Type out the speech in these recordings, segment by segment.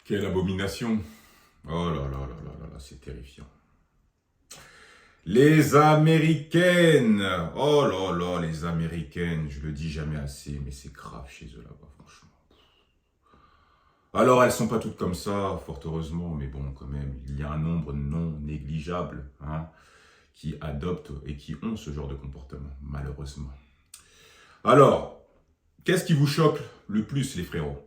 Quelle abomination! Oh là là là là là là, c'est terrifiant. Les Américaines! Oh là là, les Américaines, je le dis jamais assez, mais c'est grave chez eux là-bas, franchement. Alors, elles sont pas toutes comme ça, fort heureusement, mais bon, quand même, il y a un nombre non négligeable qui adoptent et qui ont ce genre de comportement, malheureusement. Alors, qu'est-ce qui vous choque le plus, les frérots?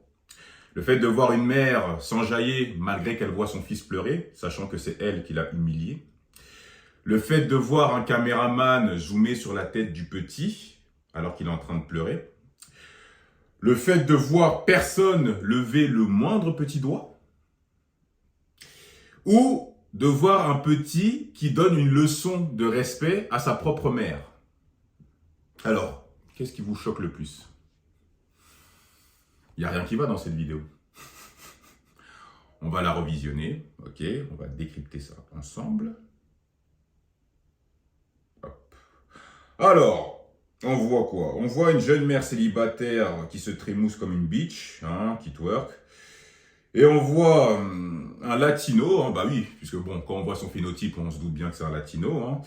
Le fait de voir une mère s'enjailler malgré qu'elle voit son fils pleurer, sachant que c'est elle qui l'a humilié. Le fait de voir un caméraman zoomer sur la tête du petit alors qu'il est en train de pleurer. Le fait de voir personne lever le moindre petit doigt. Ou de voir un petit qui donne une leçon de respect à sa propre mère. Alors, qu'est-ce qui vous choque le plus? Il n'y a rien qui va dans cette vidéo. On va la revisionner, ok? On va décrypter ça ensemble. Hop. Alors, on voit quoi? On voit une jeune mère célibataire qui se trémousse comme une bitch, qui twerk. Et on voit un latino, bah oui, puisque bon, quand on voit son phénotype, on se doute bien que c'est un latino,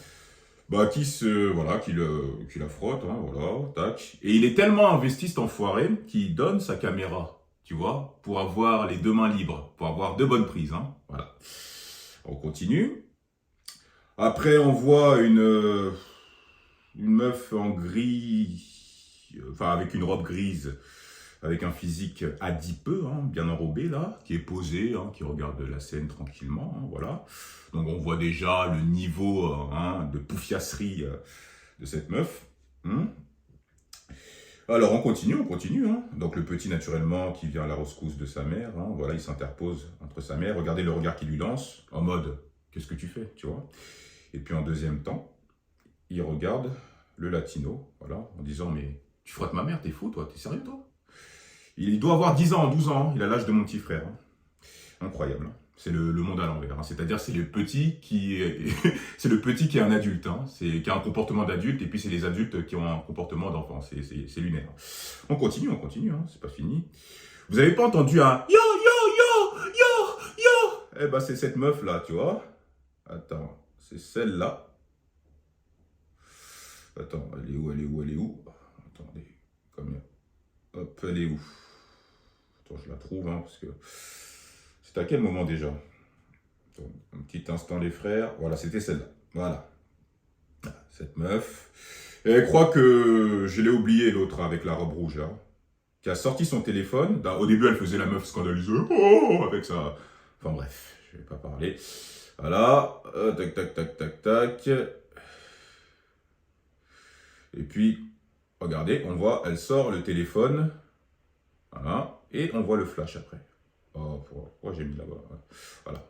qui la frotte, voilà, tac. Et il est tellement investi cet enfoiré qu'il donne sa caméra, tu vois, pour avoir les deux mains libres, pour avoir deux bonnes prises, voilà. On continue. Après, on voit une meuf en gris, avec une robe grise, avec un physique adipeux, bien enrobé là, qui est posé, qui regarde la scène tranquillement, voilà. Donc on voit déjà le niveau de poufiasserie de cette meuf. Alors on continue. Donc le petit naturellement qui vient à la rescousse de sa mère, voilà, il s'interpose entre sa mère. Regardez le regard qu'il lui lance, en mode qu'est-ce que tu fais, tu vois. Et puis en deuxième temps, il regarde le latino, voilà, en disant mais tu frottes ma mère, t'es fou toi, t'es sérieux toi? Il doit avoir 10 ans, 12 ans, il a l'âge de mon petit frère. Incroyable. C'est le monde à l'envers. C'est-à-dire c'est le petit qui est c'est le petit qui est un adulte, qui a un comportement d'adulte, et puis c'est les adultes qui ont un comportement d'enfant. C'est lunaire. On continue, c'est pas fini. Vous avez pas entendu un yo yo yo yo yo? Eh ben c'est cette meuf là, tu vois. Attends, c'est celle-là. Attends, elle est où? Attendez, combien? Hop, elle est où? Attends, je la trouve, parce que... C'est à quel moment déjà? Attends, un petit instant, les frères. Voilà, c'était celle-là. Voilà. Cette meuf. Et elle croit que je l'ai oublié, l'autre, avec la robe rouge, là. Qui a sorti son téléphone. Au début, elle faisait la meuf scandalisée. Oh, avec ça. Enfin bref, je vais pas parler. Voilà. Tac, tac, tac, tac, tac. Et puis, regardez, on voit, elle sort le téléphone. Voilà. Et on voit le flash après. Oh, pourquoi j'ai mis là-bas? Voilà.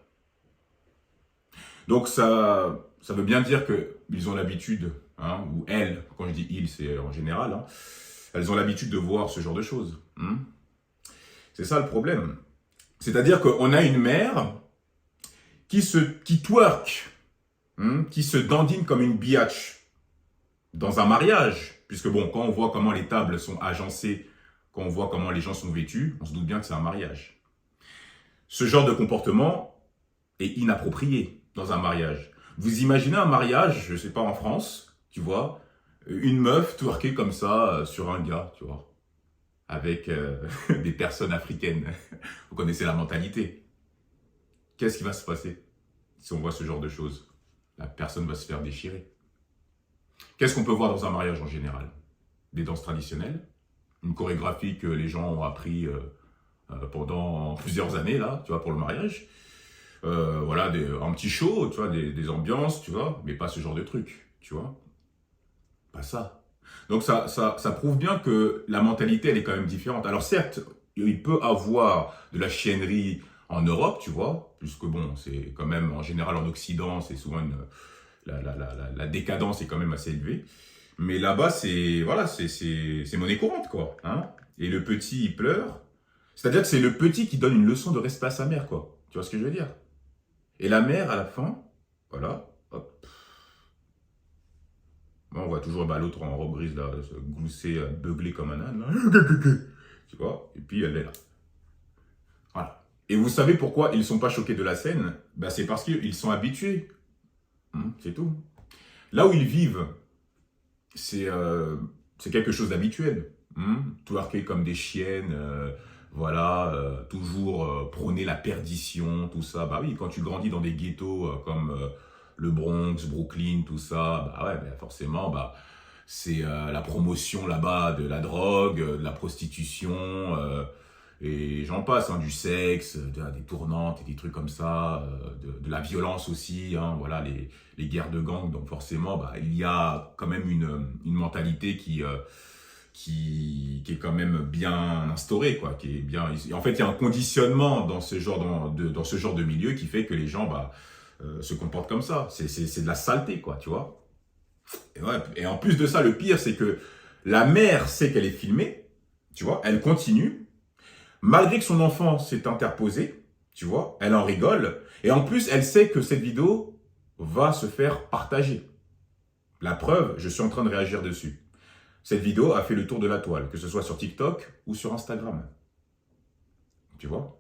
Donc, ça veut bien dire qu'ils ont l'habitude, ou elles, quand je dis ils, c'est en général, elles ont l'habitude de voir ce genre de choses. C'est ça le problème. C'est-à-dire qu'on a une mère qui twerk, qui se dandine comme une biatch dans un mariage. Puisque bon, quand on voit comment les tables sont agencées, quand on voit comment les gens sont vêtus, on se doute bien que c'est un mariage. Ce genre de comportement est inapproprié dans un mariage. Vous imaginez un mariage, je sais pas, en France, tu vois, une meuf twerker comme ça sur un gars, tu vois, avec des personnes africaines. Vous connaissez la mentalité. Qu'est-ce qui va se passer si on voit ce genre de choses? La personne va se faire déchirer. Qu'est-ce qu'on peut voir dans un mariage en général? Des danses traditionnelles, une chorégraphie que les gens ont appris pendant plusieurs années, là, tu vois, pour le mariage. Voilà, un petit show, tu vois, des ambiances, tu vois, mais pas ce genre de truc, tu vois. Pas ça. Donc ça prouve bien que la mentalité, elle est quand même différente. Alors certes, il peut avoir de la chiennerie en Europe, tu vois, puisque bon, c'est quand même, en général, en Occident, c'est souvent la décadence est quand même assez élevée. Mais là-bas, c'est monnaie courante, quoi. Et le petit, il pleure. C'est-à-dire que c'est le petit qui donne une leçon de respect à sa mère, quoi. Tu vois ce que je veux dire? Et la mère, à la fin, voilà, hop. Bon, on voit toujours l'autre en robe grise, là, se glousser, beugler comme un âne, là. Tu vois? Et puis, elle est là. Voilà. Et vous savez pourquoi ils ne sont pas choqués de la scène? Ben, c'est parce qu'ils sont habitués. C'est tout. Là où ils vivent, c'est quelque chose d'habituel. Twerker comme des chiennes, voilà, toujours prôner la perdition, tout ça. Bah oui, quand tu grandis dans des ghettos comme le Bronx, Brooklyn, tout ça, bah ouais, bah forcément, bah, c'est la promotion là-bas de la drogue, de la prostitution, et j'en passe, hein, du sexe, des tournantes et des trucs comme ça, de la violence aussi, hein, voilà, les guerres de gangs. Donc forcément, bah, il y a quand même une mentalité qui est quand même bien instaurée, quoi, qui est bien. En fait, il y a un conditionnement dans ce genre dans ce genre de milieu qui fait que les gens, bah, se comportent comme ça. C'est de la saleté, quoi, tu vois. Et, ouais, et en plus de ça, le pire, c'est que la mère sait qu'elle est filmée, tu vois, elle continue. Malgré que son enfant s'est interposé, tu vois, elle en rigole. Et en plus, elle sait que cette vidéo va se faire partager. La preuve, je suis en train de réagir dessus. Cette vidéo a fait le tour de la toile, que ce soit sur TikTok ou sur Instagram. Tu vois?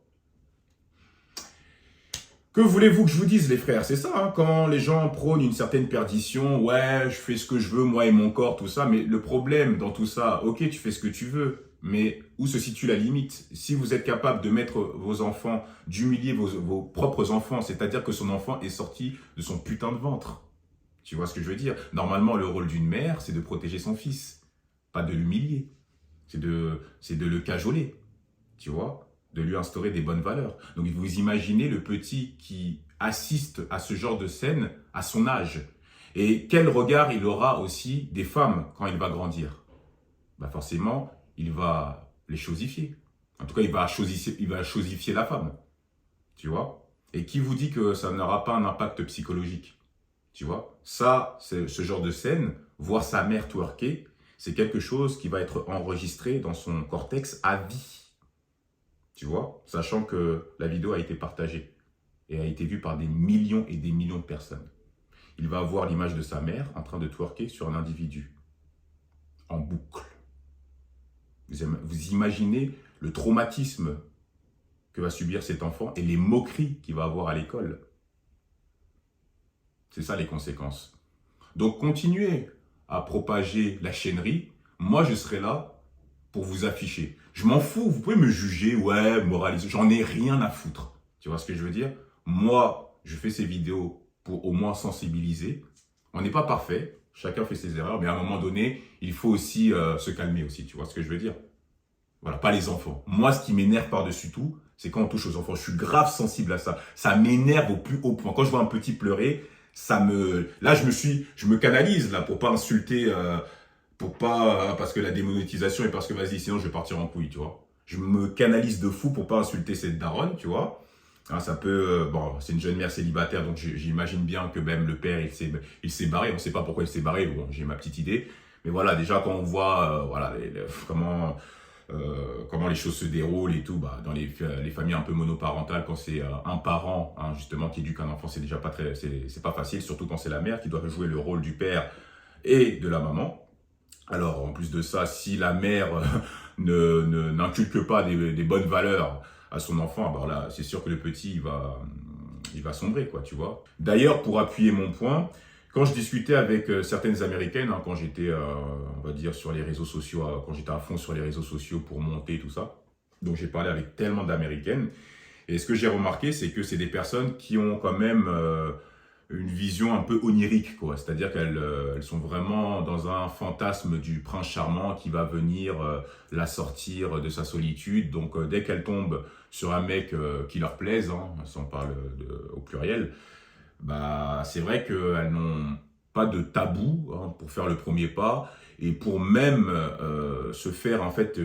Que voulez-vous que je vous dise, les frères? C'est ça, hein, quand les gens prônent une certaine perdition, ouais, je fais ce que je veux, moi et mon corps, tout ça. Mais le problème dans tout ça, ok, tu fais ce que tu veux, mais où se situe la limite? Si vous êtes capable de mettre vos enfants, d'humilier vos propres enfants, c'est-à-dire que son enfant est sorti de son putain de ventre. Tu vois ce que je veux dire? Normalement, le rôle d'une mère, c'est de protéger son fils, pas de l'humilier. C'est de le cajoler, tu vois? De lui instaurer des bonnes valeurs. Donc vous imaginez le petit qui assiste à ce genre de scène à son âge. Et quel regard il aura aussi des femmes quand il va grandir? Bah forcément, il va les chosifier. En tout cas, il va chosifier la femme. Tu vois? Et qui vous dit que ça n'aura pas un impact psychologique? Tu vois? Ça, c'est ce genre de scène, voir sa mère twerker, c'est quelque chose qui va être enregistré dans son cortex à vie. Tu vois, sachant que la vidéo a été partagée et a été vue par des millions et des millions de personnes. Il va avoir l'image de sa mère en train de twerker sur un individu, en boucle. Vous imaginez le traumatisme que va subir cet enfant et les moqueries qu'il va avoir à l'école. C'est ça les conséquences. Donc continuez à propager la chiennerie. Moi, je serai là pour vous afficher. Je m'en fous, vous pouvez me juger, ouais, moraliser, j'en ai rien à foutre. Tu vois ce que je veux dire? Moi, je fais ces vidéos pour au moins sensibiliser. On n'est pas parfait, chacun fait ses erreurs, mais à un moment donné, il faut aussi se calmer aussi, tu vois ce que je veux dire? Voilà, pas les enfants. Moi, ce qui m'énerve par-dessus tout, c'est quand on touche aux enfants. Je suis grave sensible à ça. Ça m'énerve au plus haut point. Quand je vois un petit pleurer, là, je me canalise, là, pour pas insulter... parce que la démonétisation et parce que vas-y, sinon je vais partir en couille, tu vois. Je me canalise de fou pour pas insulter cette daronne, tu vois. Hein, ça peut, bon, c'est une jeune mère célibataire, donc j'imagine bien que même le père, il s'est barré. On sait pas pourquoi il s'est barré, bon, j'ai ma petite idée. Mais voilà, déjà quand on voit, voilà, comment les choses se déroulent et tout, bah, dans les familles un peu monoparentales, quand c'est un parent, hein, justement, qui éduque un enfant, c'est déjà pas c'est pas facile, surtout quand c'est la mère qui doit jouer le rôle du père et de la maman. Alors, en plus de ça, si la mère n'inculque pas des bonnes valeurs à son enfant, alors là, c'est sûr que le petit, il va sombrer, quoi, tu vois. D'ailleurs, pour appuyer mon point, quand je discutais avec certaines Américaines, hein, quand j'étais, on va dire, sur les réseaux sociaux, quand j'étais à fond sur les réseaux sociaux pour monter, tout ça, donc j'ai parlé avec tellement d'Américaines, et ce que j'ai remarqué, c'est que c'est des personnes qui ont quand même... une vision un peu onirique, quoi. C'est-à-dire qu'elles sont vraiment dans un fantasme du prince charmant qui va venir la sortir de sa solitude. Donc, dès qu'elles tombent sur un mec qui leur plaise, hein, si on parle au pluriel, bah, c'est vrai qu'elles n'ont pas de tabou, hein, pour faire le premier pas et pour même se faire en fait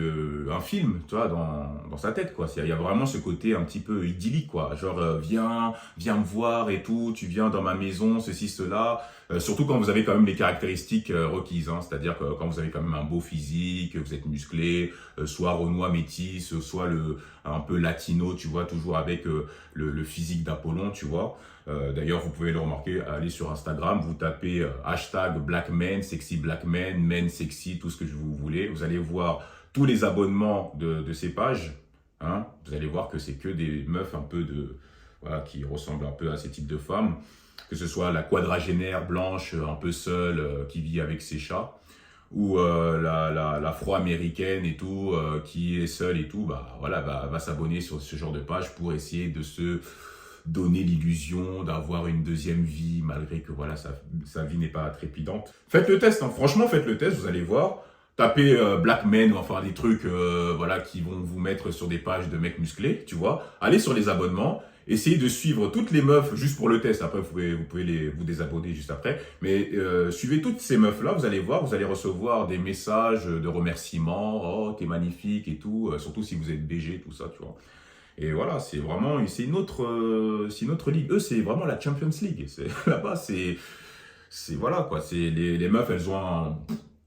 un film, tu vois, dans sa tête, quoi. Il y a vraiment ce côté un petit peu idyllique, quoi. Genre viens me voir et tout, tu viens dans ma maison, ceci, cela. Surtout quand vous avez quand même les caractéristiques requises, hein. C'est-à-dire que quand vous avez quand même un beau physique, vous êtes musclé, soit renois métis, soit un peu latino, tu vois, toujours avec le physique d'Apollon, tu vois. D'ailleurs, vous pouvez le remarquer, allez sur Instagram, vous tapez hashtag Black Men, Sexy Black Men, Men Sexy, tout ce que vous voulez. Vous allez voir tous les abonnements de ces pages, hein, Vous allez voir que c'est que des meufs un peu de... Voilà, qui ressemblent un peu à ces types de femmes. Que ce soit la quadragénaire blanche, un peu seule, qui vit avec ses chats. Ou l'afro-américaine et tout, qui est seule et tout, bah voilà, va s'abonner sur ce genre de page pour essayer de se donner l'illusion d'avoir une deuxième vie, malgré que voilà, sa vie n'est pas trépidante. Faites le test, hein. Franchement, faites le test, vous allez voir. Tapez black men, ou enfin des trucs voilà, qui vont vous mettre sur des pages de mecs musclés, tu vois. Allez sur les abonnements. Essayez de suivre toutes les meufs juste pour le test. Après, vous pouvez vous désabonner juste après. Mais suivez toutes ces meufs-là, vous allez voir, vous allez recevoir des messages de remerciements. Oh, t'es magnifique et tout. Surtout si vous êtes BG, tout ça, tu vois. Et voilà, c'est vraiment, c'est une autre ligue. Eux, c'est vraiment la Champions League. Là-bas, voilà quoi. Les meufs, elles ont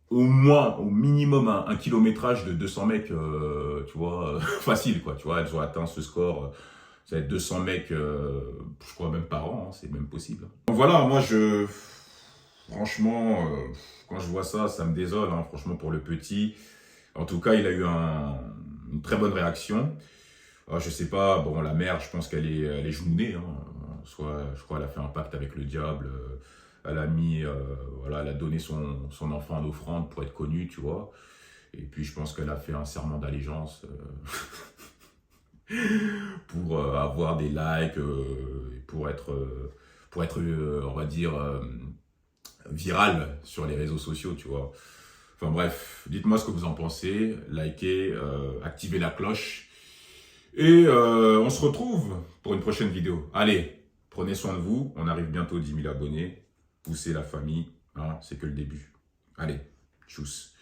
au moins, au minimum, un kilométrage de 200 mecs, tu vois, facile quoi. Tu vois, elles ont atteint ce score. Ça va être 200 mecs, je crois même par an, hein, c'est même possible. Donc voilà, moi franchement, quand je vois ça, ça me désole, hein, franchement pour le petit. En tout cas, il a eu une très bonne réaction. Je sais pas, bon, la mère, je pense qu'elle est jounée, hein, soit, je crois, elle a fait un pacte avec le diable. Elle a mis, voilà, elle a donné son enfant en offrande pour être connue, tu vois. Et puis je pense qu'elle a fait un serment d'allégeance. Pour avoir des likes, pour être on va dire, viral sur les réseaux sociaux, tu vois. Enfin bref, dites-moi ce que vous en pensez, likez, activez la cloche, et on se retrouve pour une prochaine vidéo. Allez, prenez soin de vous, on arrive bientôt aux 10 000 abonnés, poussez la famille, hein, c'est que le début. Allez, tchuss.